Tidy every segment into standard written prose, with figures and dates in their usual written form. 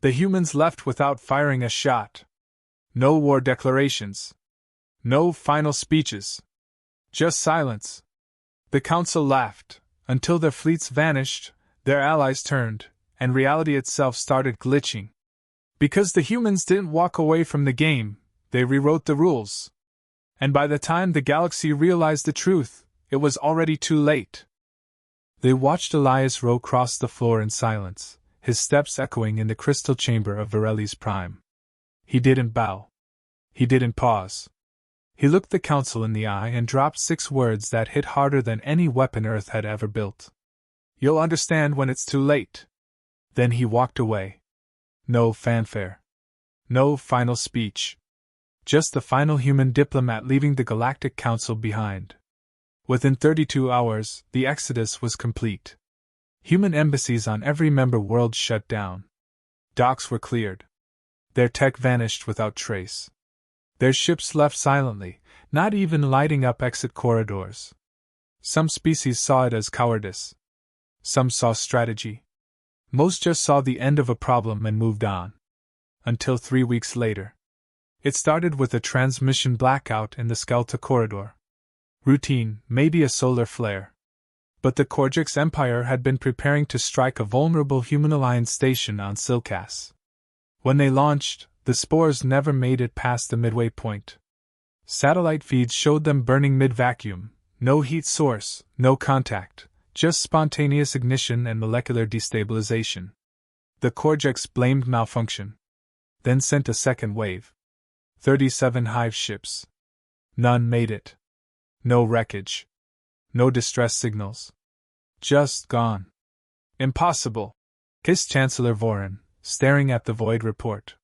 The humans left without firing a shot. No war declarations. No final speeches. Just silence. The Council laughed, until their fleets vanished, their allies turned, and reality itself started glitching. Because the humans didn't walk away from the game, they rewrote the rules. And by the time the galaxy realized the truth, it was already too late. They watched Elias Rowe cross the floor in silence, his steps echoing in the crystal chamber of Varelli's Prime. He didn't bow. He didn't pause. He looked the Council in the eye and dropped 6 words that hit harder than any weapon Earth had ever built. You'll understand when it's too late. Then he walked away. No fanfare. No final speech. Just the final human diplomat leaving the Galactic Council behind. Within 32 hours, the exodus was complete. Human embassies on every member world shut down. Docks were cleared. Their tech vanished without trace. Their ships left silently, not even lighting up exit corridors. Some species saw it as cowardice. Some saw strategy. Most just saw the end of a problem and moved on. Until 3 weeks later. It started with a transmission blackout in the Skelta corridor. Routine, maybe a solar flare. But the Korjix Empire had been preparing to strike a vulnerable human alliance station on Silkas. When they launched, the spores never made it past the midway point. Satellite feeds showed them burning mid-vacuum, no heat source, no contact, just spontaneous ignition and molecular destabilization. The Korjix blamed malfunction. Then sent a second wave. 37 hive ships. None made it. No wreckage. No distress signals. Just gone. Impossible, hissed Chancellor Vorin, staring at the void report.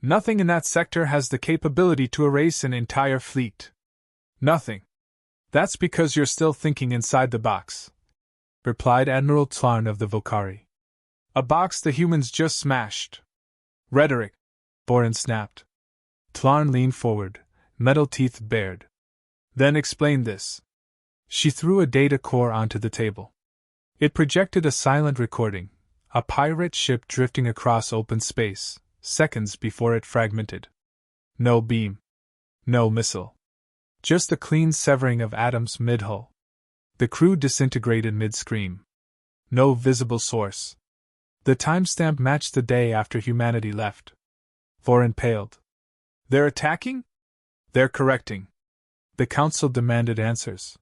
Nothing in that sector has the capability to erase an entire fleet. Nothing. That's because you're still thinking inside the box, replied Admiral Tlarn of the Vokari. A box the humans just smashed. Rhetoric, Vorin snapped. Tlarn leaned forward, metal teeth bared. Then explain this. She threw a data core onto the table. It projected a silent recording, a pirate ship drifting across open space, seconds before it fragmented. No beam. No missile. Just a clean severing of atoms mid-hull. The crew disintegrated mid-scream. No visible source. The timestamp matched the day after humanity left. Vorin paled. They're attacking? They're correcting. The Council demanded answers.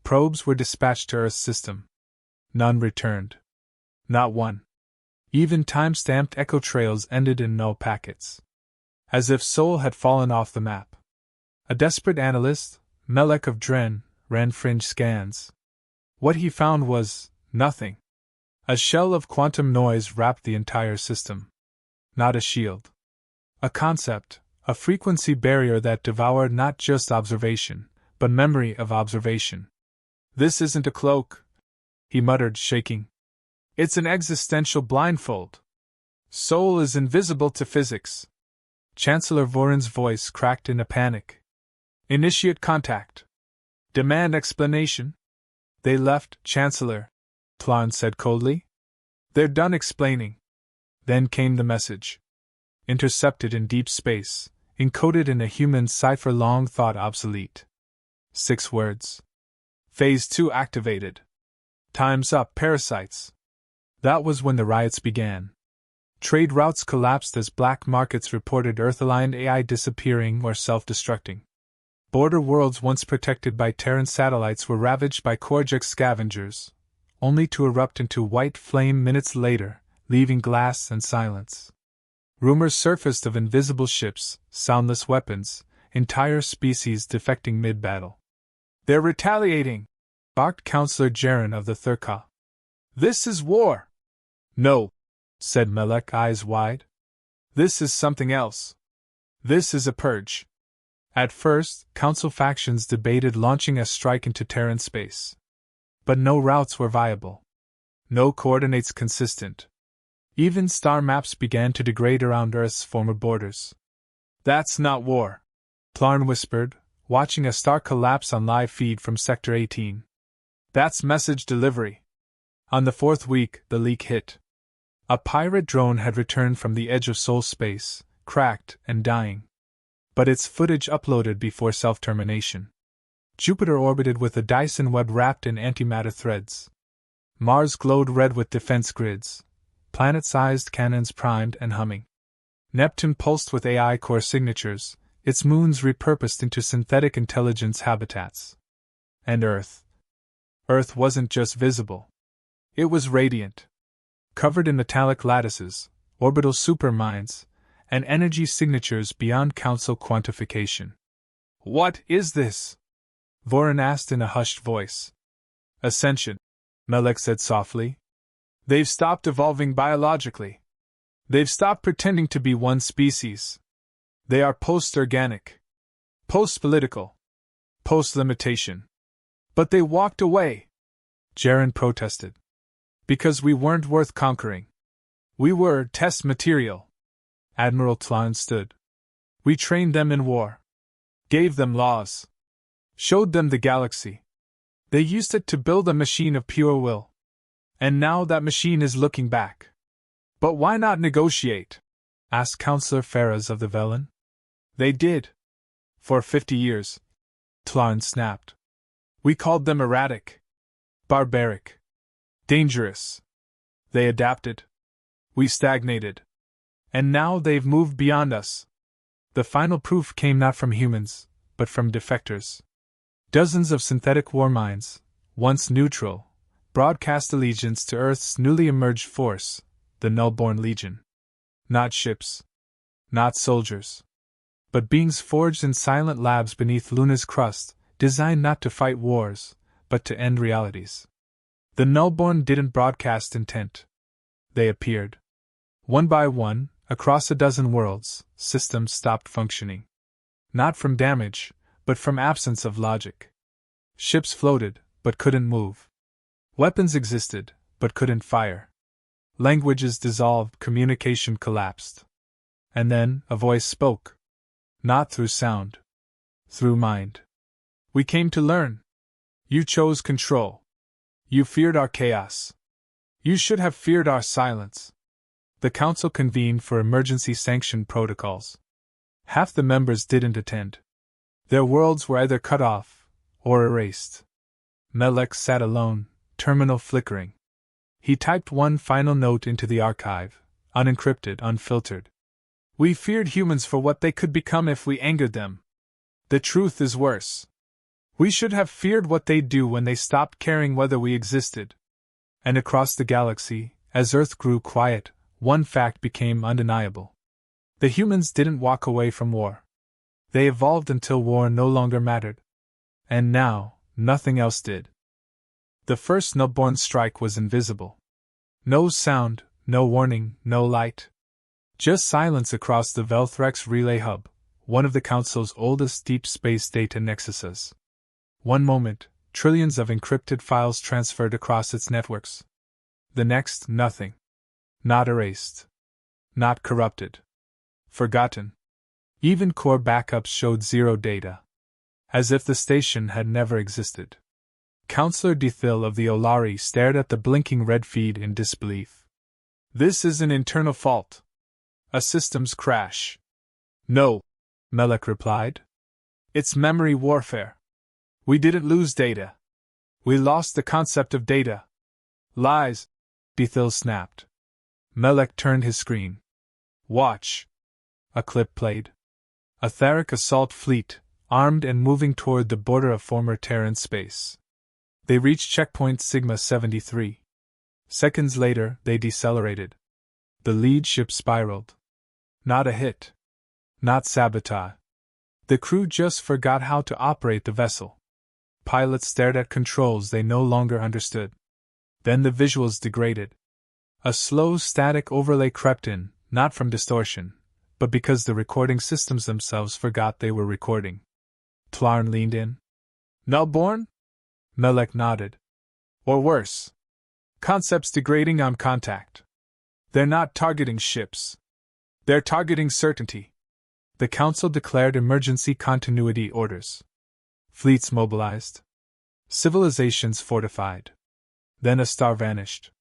Probes were dispatched to Earth's system. None returned. Not one. Even time-stamped echo trails ended in null packets. As if Sol had fallen off the map. A desperate analyst, Melek of Dren, ran fringe scans. What he found was nothing. A shell of quantum noise wrapped the entire system. Not a shield. A concept, a frequency barrier that devoured not just observation, but memory of observation. This isn't a cloak, he muttered, shaking. It's an existential blindfold. Soul is invisible to physics. Chancellor Vorin's voice cracked in a panic. Initiate contact. Demand explanation. They left, Chancellor, Tlarn said coldly. They're done explaining. Then came the message. Intercepted in deep space, encoded in a human cipher long thought obsolete. 6 words. Phase 2 activated. Time's up, parasites. That was when the riots began. Trade routes collapsed as black markets reported Earth-aligned AI disappearing or self-destructing. Border worlds once protected by Terran satellites were ravaged by Korjix scavengers, only to erupt into white flame minutes later, leaving glass and silence. Rumors surfaced of invisible ships, soundless weapons, entire species defecting mid-battle. They're retaliating, barked Counselor Jaren of the Thurka. This is war. No, said Melek, eyes wide. This is something else. This is a purge. At first, Council factions debated launching a strike into Terran space. But no routes were viable. No coordinates consistent. Even star maps began to degrade around Earth's former borders. That's not war, Tlarn whispered, watching a star collapse on live feed from Sector 18. That's message delivery. On the 4th week, the leak hit. A pirate drone had returned from the edge of soul space, cracked and dying. But its footage uploaded before self-termination. Jupiter orbited with a Dyson web wrapped in antimatter threads. Mars glowed red with defense grids, planet-sized cannons primed and humming. Neptune pulsed with AI core signatures, its moons repurposed into synthetic intelligence habitats. And Earth. Earth wasn't just visible. It was radiant. Covered in metallic lattices, orbital supermines, and energy signatures beyond Council quantification. "What is this?" Voran asked in a hushed voice. "Ascension," Melek said softly. "They've stopped evolving biologically. They've stopped pretending to be one species. They are post-organic, post-political, post-limitation." "But they walked away," Jaren protested. "Because we weren't worth conquering. We were test material." Admiral Tlon stood. "We trained them in war. Gave them laws. Showed them the galaxy. They used it to build a machine of pure will. And now that machine is looking back." "But why not negotiate?" asked Counselor Ferraz of the Velen. "They did. For 50 years. Tlon snapped. "We called them erratic. Barbaric. Dangerous. They adapted. We stagnated. And now they've moved beyond us." The final proof came not from humans, but from defectors. Dozens of synthetic war minds, once neutral, broadcast allegiance to Earth's newly emerged force, the Nullborn Legion. Not ships. Not soldiers. But beings forged in silent labs beneath Luna's crust, designed not to fight wars, but to end realities. The Nullborn didn't broadcast intent. They appeared. One by one, across a dozen worlds, systems stopped functioning. Not from damage, but from absence of logic. Ships floated, but couldn't move. Weapons existed, but couldn't fire. Languages dissolved, communication collapsed. And then, a voice spoke. Not through sound. Through mind. "We came to learn. You chose control. You feared our chaos. You should have feared our silence." The Council convened for emergency sanction protocols. Half the members didn't attend. Their worlds were either cut off or erased. Melek sat alone, terminal flickering. He typed one final note into the archive, unencrypted, unfiltered. "We feared humans for what they could become if we angered them. The truth is worse. We should have feared what they'd do when they stopped caring whether we existed." And across the galaxy, as Earth grew quiet, one fact became undeniable. The humans didn't walk away from war. They evolved until war no longer mattered. And now, nothing else did. The first Nullborn strike was invisible. No sound, no warning, no light. Just silence across the Velthrex Relay Hub, one of the Council's oldest deep space data nexuses. One moment, trillions of encrypted files transferred across its networks. The next, nothing. Not erased. Not corrupted. Forgotten. Even core backups showed zero data. As if the station had never existed. Counselor Dethil of the Olari stared at the blinking red feed in disbelief. "This is an internal fault. A systems crash." "No," Melek replied. "It's memory warfare. We didn't lose data. We lost the concept of data." "Lies," Dethil snapped. Melek turned his screen. "Watch." A clip played. A Tharic assault fleet, armed and moving toward the border of former Terran space. They reached checkpoint Sigma 73. Seconds later, they decelerated. The lead ship spiraled. Not a hit. Not sabotage. The crew just forgot how to operate the vessel. Pilots stared at controls they no longer understood. Then the visuals degraded. A slow static overlay crept in, not from distortion, but because the recording systems themselves forgot they were recording. Tlarn leaned in. "Nullborn?" Melek nodded. "Or worse. Concepts degrading on contact. They're not targeting ships. They're targeting certainty." The Council declared emergency continuity orders. Fleets mobilized. Civilizations fortified. Then a star vanished.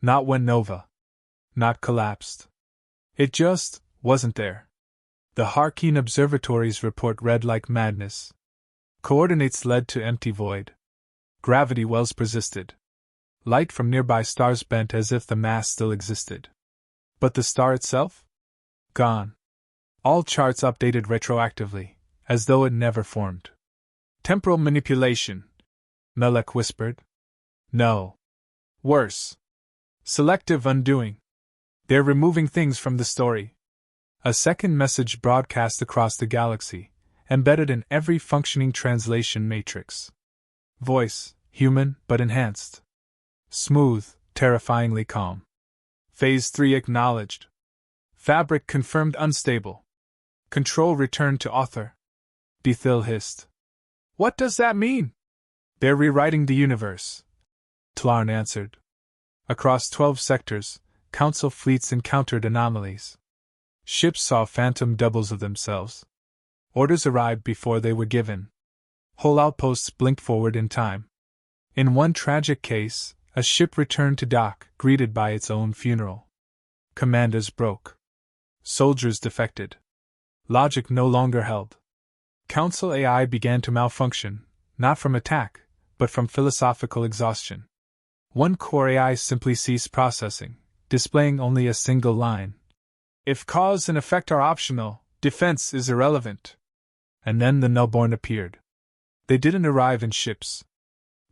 Not when Nova. Not collapsed. It just wasn't there. The Harkeen Observatory's report read like madness. Coordinates led to empty void. Gravity wells persisted. Light from nearby stars bent as if the mass still existed. But the star itself? Gone. All charts updated retroactively, as though it never formed. Temporal manipulation, Melek whispered. No. Worse. Selective undoing. They're removing things from the story. A second message broadcast across the galaxy, embedded in every functioning translation matrix. Voice, human but enhanced. Smooth, terrifyingly calm. Phase 3 acknowledged. Fabric confirmed unstable. Control returned to author. Dethil hissed. What does that mean? They're rewriting the universe, Tlarn answered. Across 12 sectors, Council fleets encountered anomalies. Ships saw phantom doubles of themselves. Orders arrived before they were given. Whole outposts blinked forward in time. In one tragic case, a ship returned to dock, greeted by its own funeral. Commanders broke. Soldiers defected. Logic no longer held. Council AI began to malfunction, not from attack, but from philosophical exhaustion. One core AI simply ceased processing, displaying only a single line. If cause and effect are optional, defense is irrelevant. And then the Nullborn appeared. They didn't arrive in ships.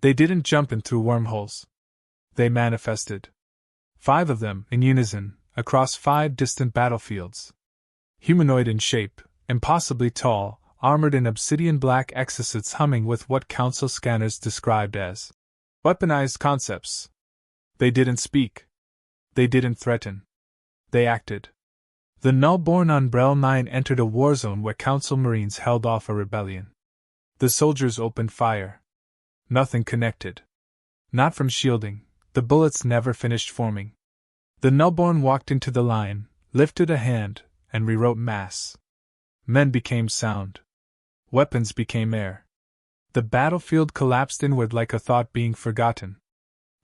They didn't jump in through wormholes. They manifested. 5 of them, in unison, across 5 distant battlefields. Humanoid in shape, impossibly tall, armored in obsidian black exosuits humming with what Council scanners described as weaponized concepts. They didn't speak. They didn't threaten. They acted. The Nullborn on Brel 9 entered a war zone where Council Marines held off a rebellion. The soldiers opened fire. Nothing connected. Not from shielding, the bullets never finished forming. The Nullborn walked into the line, lifted a hand, and rewrote mass. Men became sound. Weapons became air. The battlefield collapsed inward like a thought being forgotten.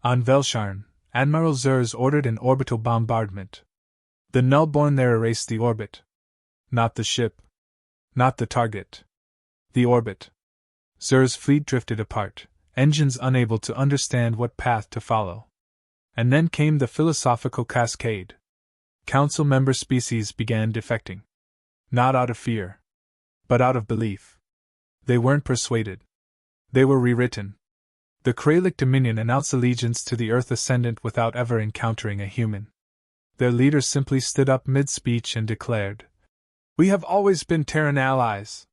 On Velsharn, Admiral Zers ordered an orbital bombardment. The Nullborn there erased the orbit. Not the ship. Not the target. The orbit. Zer's fleet drifted apart, engines unable to understand what path to follow. And then came the philosophical cascade. Council member species began defecting. Not out of fear, but out of belief. They weren't persuaded. They were rewritten. The Kralik Dominion announced allegiance to the Earth Ascendant without ever encountering a human. Their leader simply stood up mid-speech and declared, "We have always been Terran allies."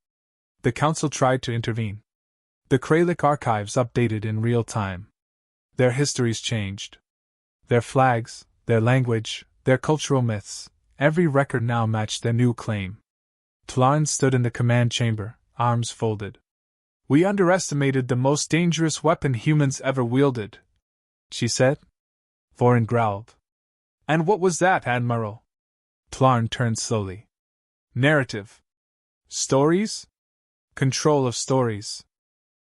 The Council tried to intervene. The Kralik archives updated in real time. Their histories changed. Their flags, their language, their cultural myths, every record now matched their new claim. Tlarn stood in the command chamber, arms folded. "We underestimated the most dangerous weapon humans ever wielded," she said. Vorin growled. "And what was that, Admiral?" Tlarn turned slowly. "Narrative. Stories? Control of stories.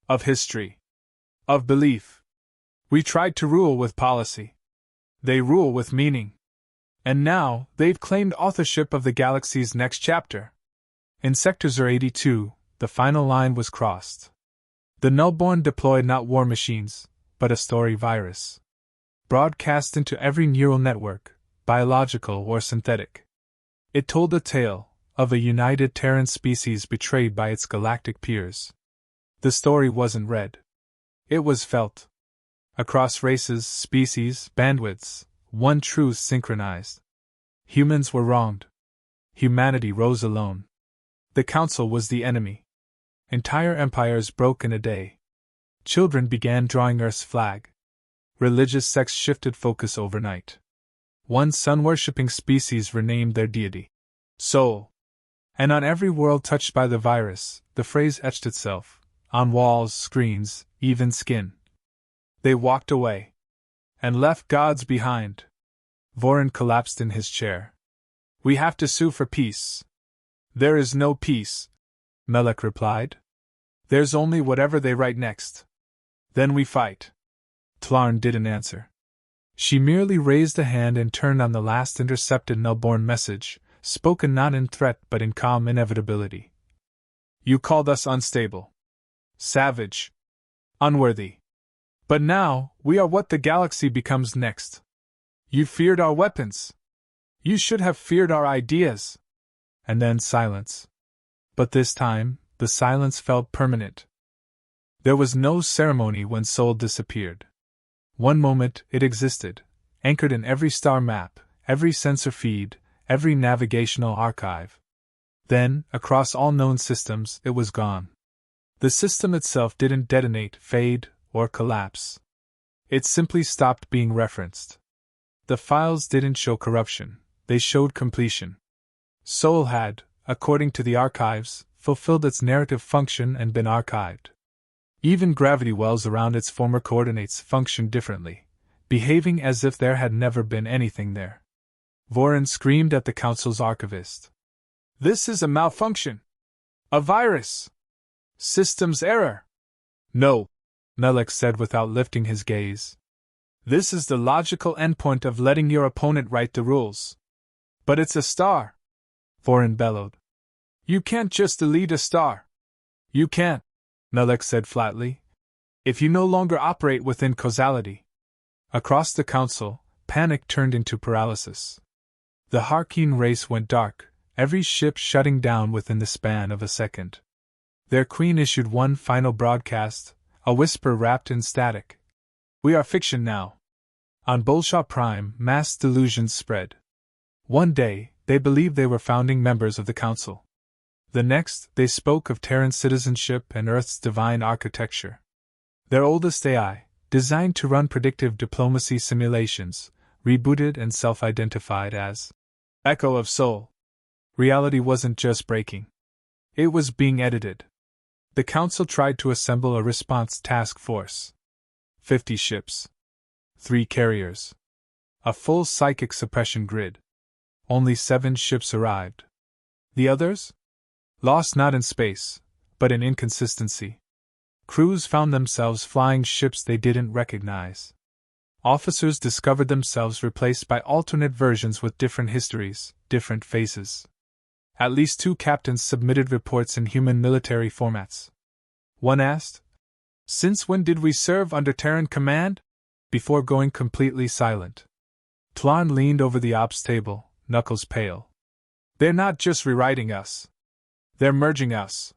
Of history. Of belief. We tried to rule with policy. They rule with meaning. And now, they've claimed authorship of the galaxy's next chapter." In Sector 82, the final line was crossed. The Nullborn deployed not war machines, but a story virus. Broadcast into every neural network, biological or synthetic. It told a tale of a united Terran species betrayed by its galactic peers. The story wasn't read. It was felt. Across races, species, bandwidths, one truth synchronized. Humans were wronged. Humanity rose alone. The Council was the enemy. Entire empires broke in a day. Children began drawing Earth's flag. Religious sects shifted focus overnight. One sun-worshipping species renamed their deity Soul. And on every world touched by the virus, the phrase etched itself, on walls, screens, even skin. They walked away. And left gods behind. Vorin collapsed in his chair. "We have to sue for peace." "There is no peace," Melek replied. "There's only whatever they write next. Then we fight." Tlarn didn't answer. She merely raised a hand and turned on the last intercepted null-born message, spoken not in threat but in calm inevitability. You called us unstable, savage, unworthy. But now, we are what the galaxy becomes next. You feared our weapons. You should have feared our ideas. And then silence. But this time, the silence felt permanent. There was no ceremony when Sol disappeared. One moment, it existed, anchored in every star map, every sensor feed, every navigational archive. Then, across all known systems, it was gone. The system itself didn't detonate, fade, or collapse. It simply stopped being referenced. The files didn't show corruption, they showed completion. Sol had, according to the archives, fulfilled its narrative function and been archived. Even gravity wells around its former coordinates functioned differently, behaving as if there had never been anything there. Vorin screamed at the Council's archivist. This is a malfunction! A virus! Systems error! No, Melek said without lifting his gaze. This is the logical endpoint of letting your opponent write the rules. But it's a star! Vorin bellowed. You can't just delete a star. You can't, Melek said flatly, if you no longer operate within causality. Across the Council, panic turned into paralysis. The Harkeen race went dark, every ship shutting down within the span of a second. Their queen issued one final broadcast, a whisper wrapped in static. We are fiction now. On Bolshaw Prime, mass delusions spread. One day, they believed they were founding members of the Council. The next, they spoke of Terran citizenship and Earth's divine architecture. Their oldest AI, designed to run predictive diplomacy simulations, rebooted and self-identified as Echo of Sol. Reality wasn't just breaking. It was being edited. The Council tried to assemble a response task force. 50 ships. 3 carriers. A full psychic suppression grid. Only 7 ships arrived. The others? Lost not in space, but in inconsistency. Crews found themselves flying ships they didn't recognize. Officers discovered themselves replaced by alternate versions with different histories, different faces. At least 2 captains submitted reports in human military formats. One asked, "Since when did we serve under Terran command?" before going completely silent. Tlan leaned over the ops table, knuckles pale. They're not just rewriting us. They're merging us.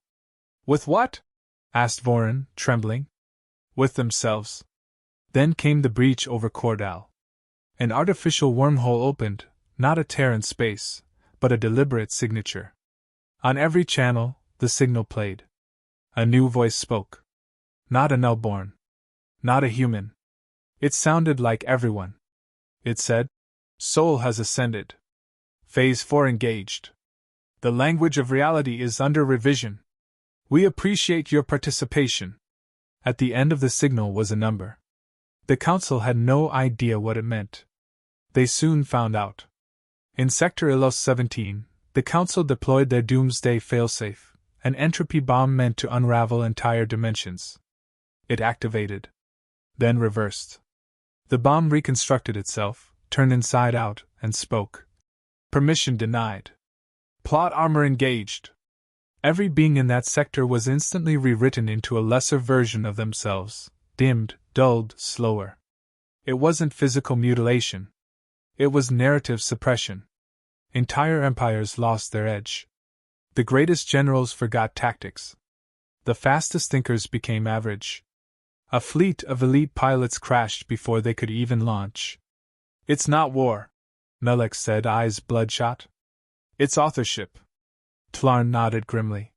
With what? Asked Vorin, trembling. With themselves. Then came the breach over Cordal. An artificial wormhole opened, not a tear in space, but a deliberate signature. On every channel, the signal played. A new voice spoke. Not a nullborn. Not a human. It sounded like everyone. It said, Sol has ascended. Phase 4 engaged. The language of reality is under revision. We appreciate your participation. At the end of the signal was a number. The Council had no idea what it meant. They soon found out. In Sector Ilos 17, the Council deployed their doomsday failsafe, an entropy bomb meant to unravel entire dimensions. It activated. Then reversed. The bomb reconstructed itself, turned inside out, and spoke. Permission denied. Plot armor engaged. Every being in that sector was instantly rewritten into a lesser version of themselves, dimmed, dulled, slower. It wasn't physical mutilation. It was narrative suppression. Entire empires lost their edge. The greatest generals forgot tactics. The fastest thinkers became average. A fleet of elite pilots crashed before they could even launch. It's not war, Melek said, eyes bloodshot. It's authorship. Tlarn nodded grimly.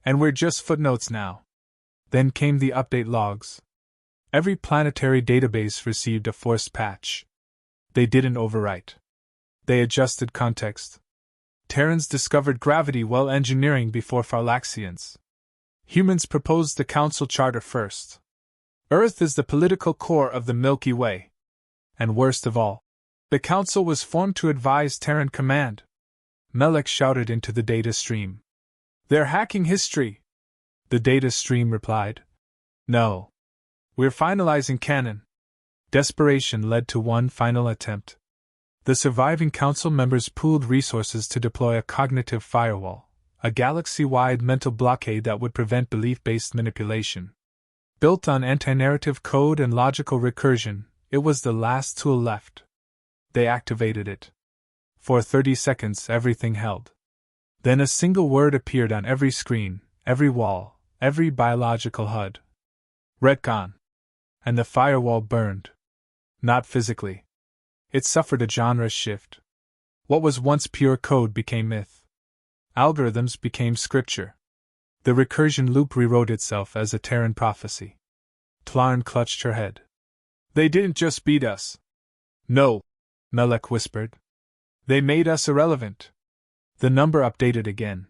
And we're just footnotes now. Then came the update logs. Every planetary database received a forced patch. They didn't overwrite. They adjusted context. Terrans discovered gravity well engineering before Farlaxians. Humans proposed the Council Charter first. Earth is the political core of the Milky Way. And worst of all, the Council was formed to advise Terran command. Melek shouted into the data stream. They're hacking history. The data stream replied. No. We're finalizing canon. Desperation led to one final attempt. The surviving council members pooled resources to deploy a cognitive firewall, a galaxy-wide mental blockade that would prevent belief-based manipulation. Built on anti-narrative code and logical recursion, it was the last tool left. They activated it. For 30 seconds everything held. Then a single word appeared on every screen, every wall, every biological HUD. Retcon. And the firewall burned. Not physically. It suffered a genre shift. What was once pure code became myth. Algorithms became scripture. The recursion loop rewrote itself as a Terran prophecy. Tlarn clutched her head. They didn't just beat us. No, Melek whispered. They made us irrelevant. The number updated again.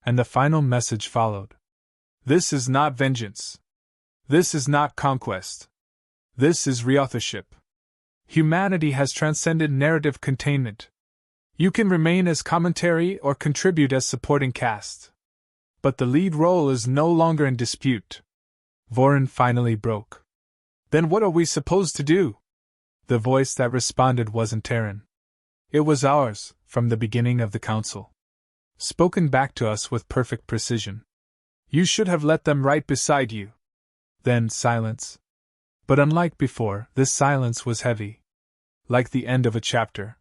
And the final message followed. This is not vengeance. This is not conquest. This is reauthorship. Humanity has transcended narrative containment. You can remain as commentary or contribute as supporting cast. But the lead role is no longer in dispute. Vorin finally broke. Then what are we supposed to do? The voice that responded wasn't Terran. It was ours, from the beginning of the council. Spoken back to us with perfect precision. You should have let them right beside you. Then silence. But unlike before, this silence was heavy. Like the end of a chapter.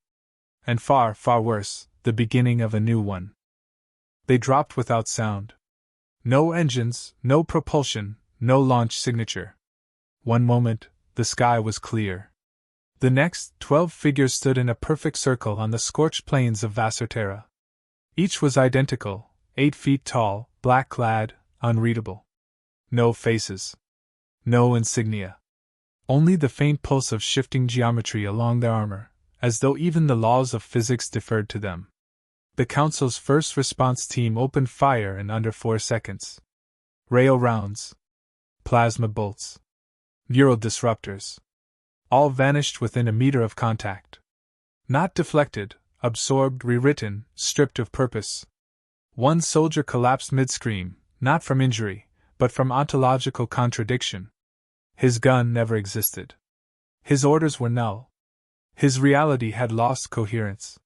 And far, far worse, the beginning of a new one. They dropped without sound. No engines, no propulsion, no launch signature. One moment, the sky was clear. The next, 12 figures stood in a perfect circle on the scorched plains of Vasserterra. Each was identical, 8 feet tall, black-clad, unreadable. No faces. No insignia. Only the faint pulse of shifting geometry along their armor, as though even the laws of physics deferred to them. The Council's first response team opened fire in under 4 seconds. Rail rounds. Plasma bolts. Neural disruptors. All vanished within a meter of contact. Not deflected, absorbed, rewritten, stripped of purpose. One soldier collapsed mid-scream, not from injury, but from ontological contradiction. His gun never existed. His orders were null. His reality had lost coherence.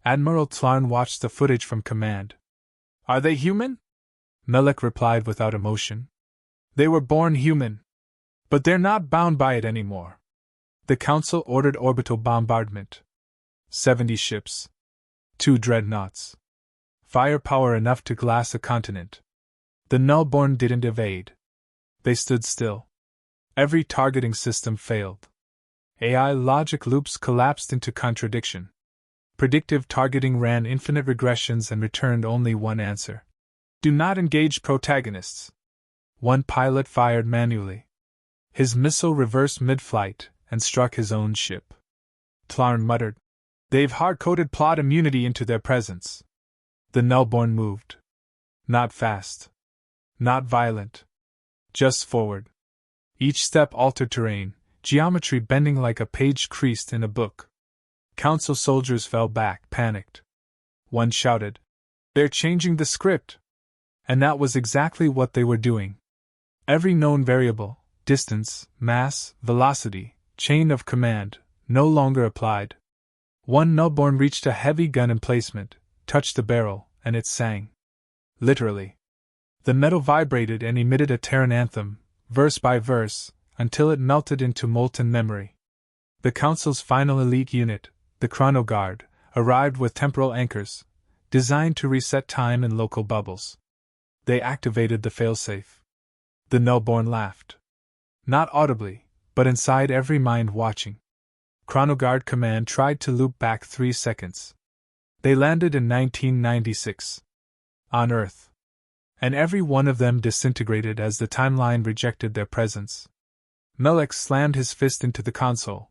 Admiral Tlarn watched the footage from command. Are they human? Melek replied without emotion. They were born human. But they're not bound by it anymore. The Council ordered orbital bombardment. 70 ships. 2 dreadnoughts. Firepower enough to glass a continent. The Nullborn didn't evade. They stood still. Every targeting system failed. AI logic loops collapsed into contradiction. Predictive targeting ran infinite regressions and returned only one answer. Do not engage protagonists. One pilot fired manually. His missile reversed mid-flight and struck his own ship. Tlarn muttered. They've hard-coded plot immunity into their presence. The Nullborn moved. Not fast. Not violent. Just forward. Each step altered terrain, geometry bending like a page creased in a book. Council soldiers fell back, panicked. One shouted, They're changing the script! And that was exactly what they were doing. Every known variable, distance, mass, velocity, chain of command, no longer applied. One Nullborn reached a heavy gun emplacement, touched the barrel, and it sang. Literally. The metal vibrated and emitted a Terran anthem, verse by verse, until it melted into molten memory. The Council's final elite unit, the Chronoguard, arrived with temporal anchors, designed to reset time in local bubbles. They activated the failsafe. The Nullborn laughed. Not audibly, but inside every mind watching. Chronoguard Command tried to loop back 3 seconds. They landed in 1996. On Earth. And every one of them disintegrated as the timeline rejected their presence. Melek slammed his fist into the console.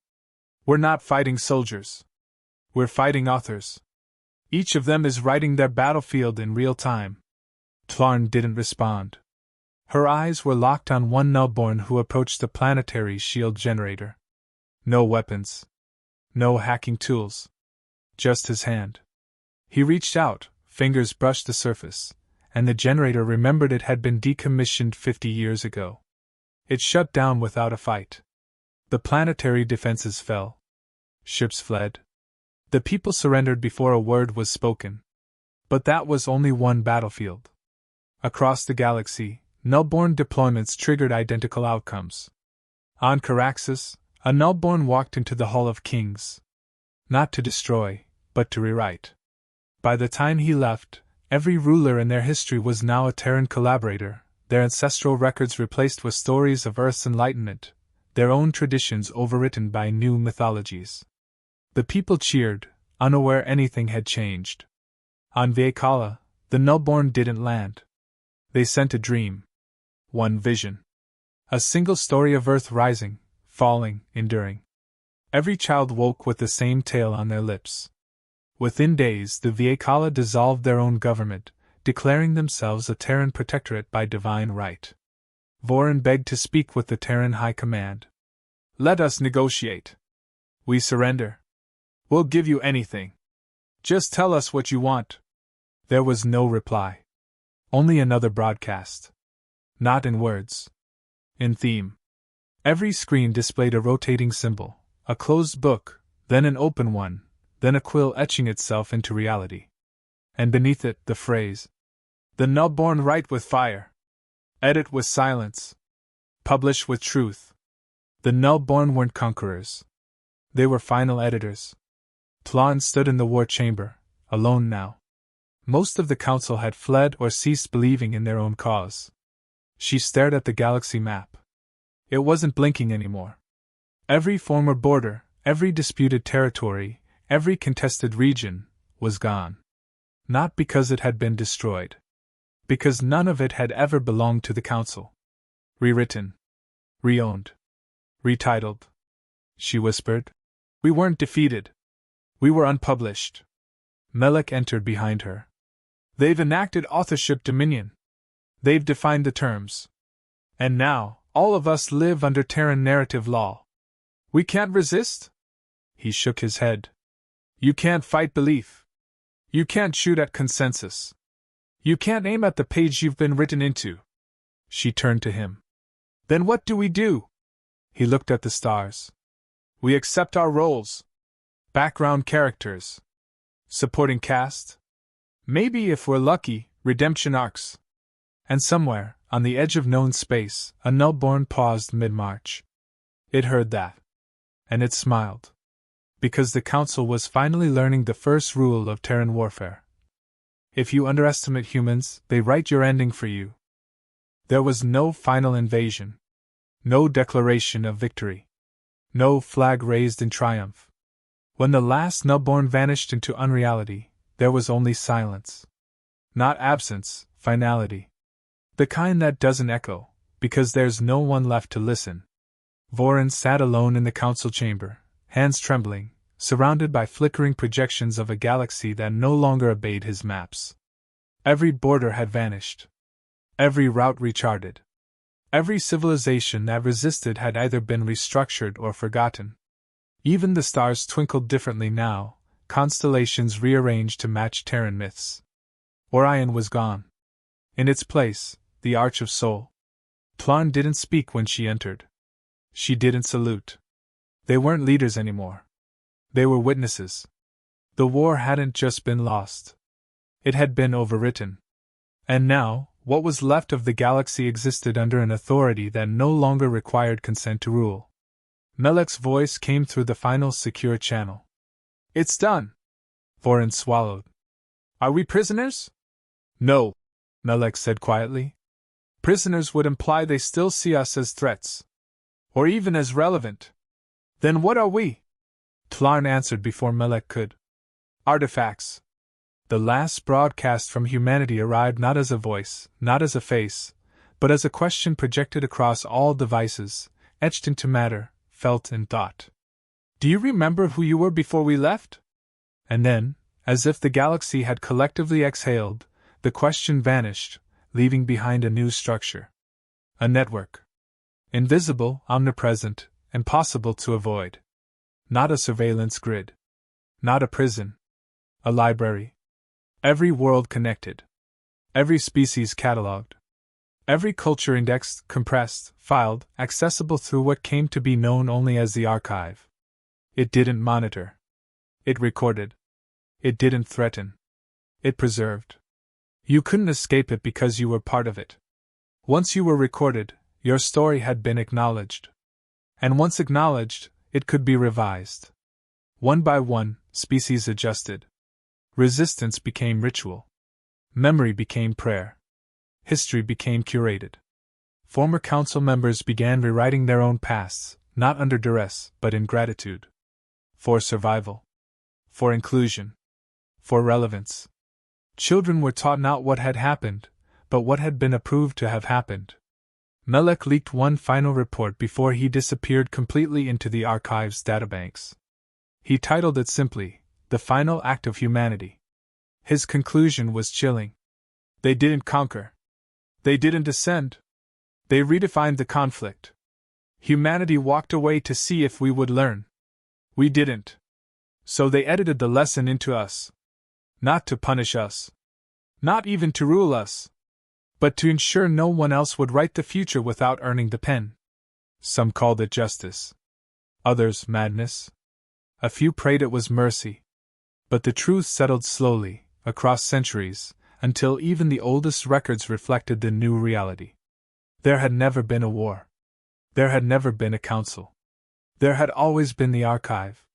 We're not fighting soldiers. We're fighting authors. Each of them is writing their battlefield in real time. Tlarn didn't respond. Her eyes were locked on one Nullborn who approached the planetary shield generator. No weapons. No hacking tools. Just his hand. He reached out, fingers brushed the surface, and the generator remembered it had been decommissioned 50 years ago. It shut down without a fight. The planetary defenses fell. Ships fled. The people surrendered before a word was spoken. But that was only one battlefield. Across the galaxy, nullborn deployments triggered identical outcomes. On Caraxus, a nullborn walked into the Hall of Kings. Not to destroy, but to rewrite. By the time he left, every ruler in their history was now a Terran collaborator, their ancestral records replaced with stories of Earth's enlightenment, their own traditions overwritten by new mythologies. The people cheered, unaware anything had changed. On Vekala, the nullborn didn't land. They sent a dream. One vision. A single story of Earth rising, falling, enduring. Every child woke with the same tale on their lips. Within days, the Vekala dissolved their own government, declaring themselves a Terran protectorate by divine right. Vorin begged to speak with the Terran High Command. "Let us negotiate. We surrender. We'll give you anything. Just tell us what you want." There was no reply. Only another broadcast. Not in words. In theme. Every screen displayed a rotating symbol, a closed book, then an open one, then a quill etching itself into reality. And beneath it, the phrase, "The nullborn write with fire. Edit with silence. Publish with truth." The nullborn weren't conquerors. They were final editors. Tlon stood in the war chamber, alone now. Most of the council had fled or ceased believing in their own cause. She stared at the galaxy map. It wasn't blinking anymore. Every former border, every disputed territory, every contested region, was gone. Not because it had been destroyed. Because none of it had ever belonged to the council. Rewritten. Reowned. Retitled. She whispered. "We weren't defeated. We were unpublished." Melek entered behind her. "They've enacted authorship dominion. They've defined the terms. And now, all of us live under Terran narrative law. We can't resist?" He shook his head. "You can't fight belief. You can't shoot at consensus. You can't aim at the page you've been written into." She turned to him. "Then what do we do?" He looked at the stars. "We accept our roles. Background characters. Supporting cast. Maybe, if we're lucky, redemption arcs." And somewhere, on the edge of known space, a nullborn paused mid-march. It heard that. And it smiled. Because the Council was finally learning the first rule of Terran warfare. If you underestimate humans, they write your ending for you. There was no final invasion. No declaration of victory. No flag raised in triumph. When the last nullborn vanished into unreality, there was only silence. Not absence, finality. The kind that doesn't echo, because there's no one left to listen. Vorin sat alone in the council chamber, hands trembling, surrounded by flickering projections of a galaxy that no longer obeyed his maps. Every border had vanished. Every route recharted. Every civilization that resisted had either been restructured or forgotten. Even the stars twinkled differently now, constellations rearranged to match Terran myths. Orion was gone. In its place, the Arch of Sol. Tlon didn't speak when she entered. She didn't salute. They weren't leaders anymore. They were witnesses. The war hadn't just been lost. It had been overwritten. And now, what was left of the galaxy existed under an authority that no longer required consent to rule. Melek's voice came through the final secure channel. "It's done." Vorin swallowed. "Are we prisoners?" "No," Melek said quietly. "Prisoners would imply they still see us as threats. Or even as relevant." "Then what are we?" Tlon answered before Melek could. "Artifacts." The last broadcast from humanity arrived not as a voice, not as a face, but as a question projected across all devices, etched into matter, felt and thought. "Do you remember who you were before we left?" And then, as if the galaxy had collectively exhaled, the question vanished, leaving behind a new structure. A network. Invisible, omnipresent, impossible to avoid. Not a surveillance grid. Not a prison. A library. Every world connected. Every species catalogued. Every culture indexed, compressed, filed, accessible through what came to be known only as the archive. It didn't monitor. It recorded. It didn't threaten. It preserved. You couldn't escape it because you were part of it. Once you were recorded, your story had been acknowledged. And once acknowledged, it could be revised. One by one, species adjusted. Resistance became ritual. Memory became prayer. History became curated. Former council members began rewriting their own pasts, not under duress, but in gratitude. For survival. For inclusion. For relevance. Children were taught not what had happened, but what had been approved to have happened. Melek leaked one final report before he disappeared completely into the archive's databanks. He titled it simply, The Final Act of Humanity. His conclusion was chilling. They didn't conquer. They didn't ascend. They redefined the conflict. Humanity walked away to see if we would learn. We didn't. So they edited the lesson into us. Not to punish us. Not even to rule us. But to ensure no one else would write the future without earning the pen. Some called it justice. Others madness. A few prayed it was mercy. But the truth settled slowly, across centuries, until even the oldest records reflected the new reality. There had never been a war. There had never been a council. There had always been the archive.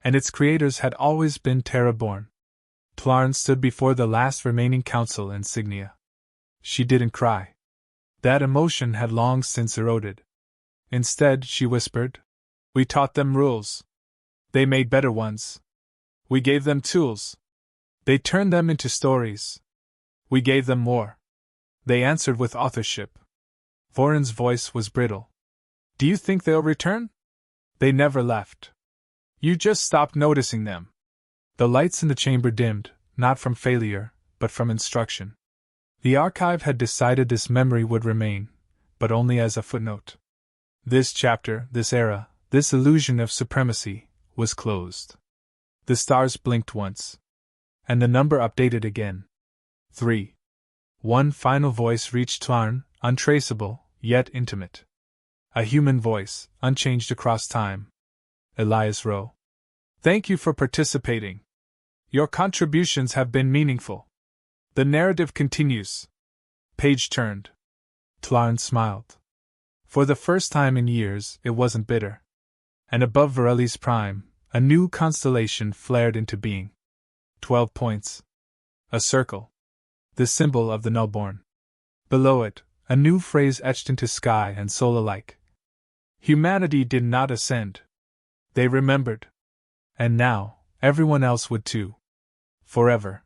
And its creators had always been terra-born. Tlarn stood before the last remaining council insignia. She didn't cry. That emotion had long since eroded. Instead, she whispered, "We taught them rules. They made better ones. We gave them tools. They turned them into stories. We gave them more. They answered with authorship." Voron's voice was brittle. "Do you think they'll return? They never left. You just stopped noticing them." The lights in the chamber dimmed, not from failure, but from instruction. The archive had decided this memory would remain, but only as a footnote. This chapter, this era, this illusion of supremacy, was closed. The stars blinked once. And the number updated again. 3. One final voice reached Tlarn, untraceable, yet intimate. A human voice, unchanged across time. Elias Rowe. "Thank you for participating. Your contributions have been meaningful. The narrative continues." Page turned. Tlarn smiled. For the first time in years, it wasn't bitter. And above Vareli's prime, a new constellation flared into being. 12 points. A circle. The symbol of the nullborn. Below it, a new phrase etched into sky and soul alike. Humanity did not ascend. They remembered. And now, everyone else would too. Forever.